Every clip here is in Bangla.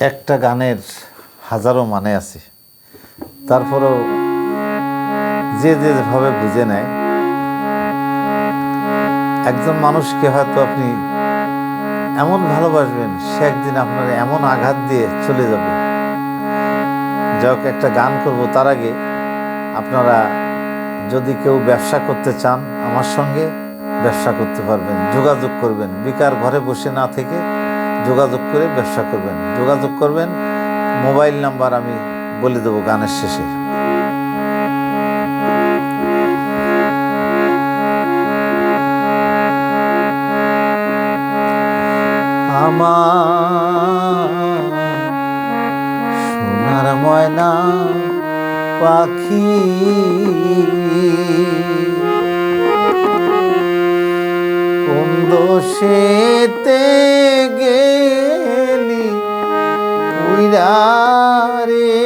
একটা গানের হাজারো মানে আছে, তারপরেও যে যেভাবে বুঝে নেয়। একজন মানুষকে হয়তো আপনি এমন ভালোবাসবেন, সে একদিন আপনার এমন আঘাত দিয়ে চলে যাবে। যাক, একটা গান করব, তার আগে আপনারা যদি কেউ ব্যবসা করতে চান আমার সঙ্গে ব্যবসা করতে পারবেন, যোগাযোগ করবেন। বেকার ঘরে বসে না থেকে যোগাযোগ করে ব্যবসা করবেন। যোগাযোগ করবেন, মোবাইল নাম্বার আমি বলে দেবো গানের শেষে। আমার সোনার ময়না পাখি, কোন দোষেতে গেলি উইরা রে,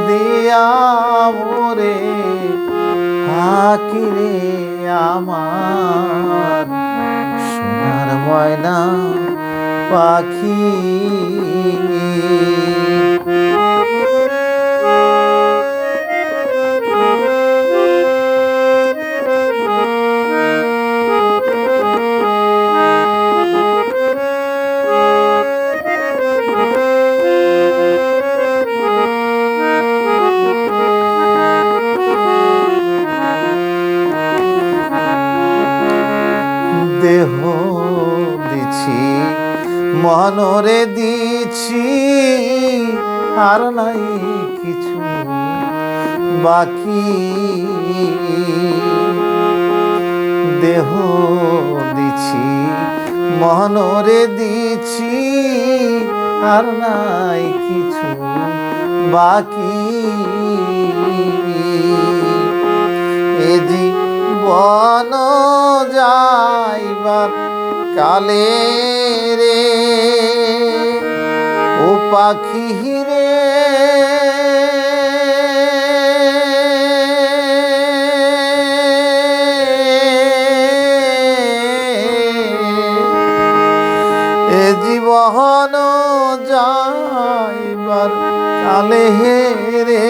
দিয়া মোরে ফাঁকি রে আমার সোনার ময়না পাখি। দেহ দিছি মনরে দিছি, আর নাই কিছু বাকি। দেহ দিছি মনরে দিছি, আর নাই কিছু বাকি। এ জীবন যাইবার কালে রে ও পাখি রে, এ জীবন যাইবার কালে রে,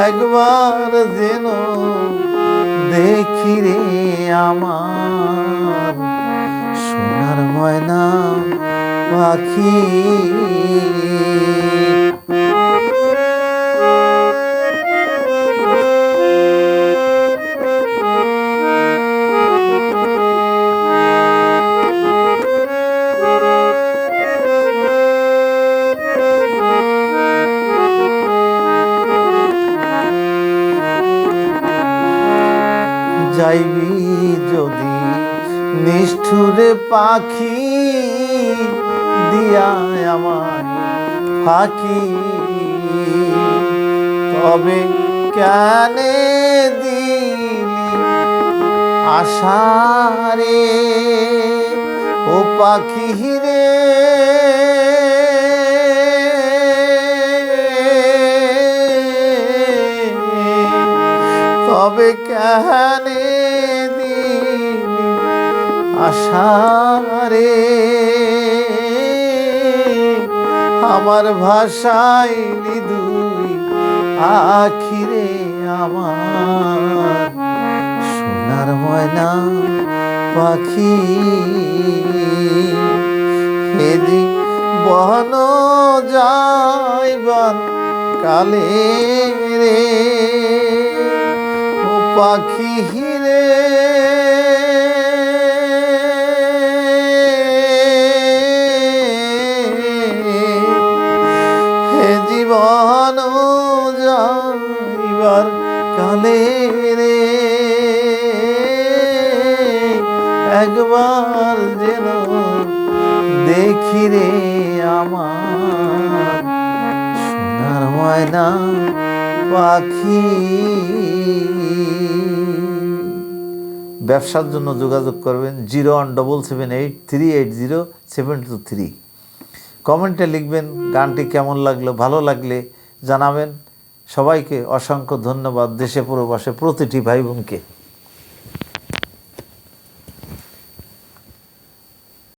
একবার যেন দেখি রে আমার সোনার ময়না পাখি। যাইবি যদি নিষ্ঠুরে পাখি, দিয়া আমায় ফাঁকি, তবে কেনে দিলি আশারে ও পাখি রে, তবে কেনে আশারে আমার ভাষায় দুই আখিরে আমার সোনার ময়না পাখি। হে জীবন যাইবার কালে রে ও পাখি রে, জীবন যাইবার কালে রে, একবার যেন দেখি রে আমার সোনার ময়না পাখি। ব্যবসার জন্য যোগাযোগ করবেন 017783807223। কমেন্টে লিখবেন গানটি কেমন লাগলো, ভালো লাগলে জানাবেন। সবাইকে অসংখ্য ধন্যবাদ, দেশে প্রবাসে প্রতিটি ভাই বোনকে।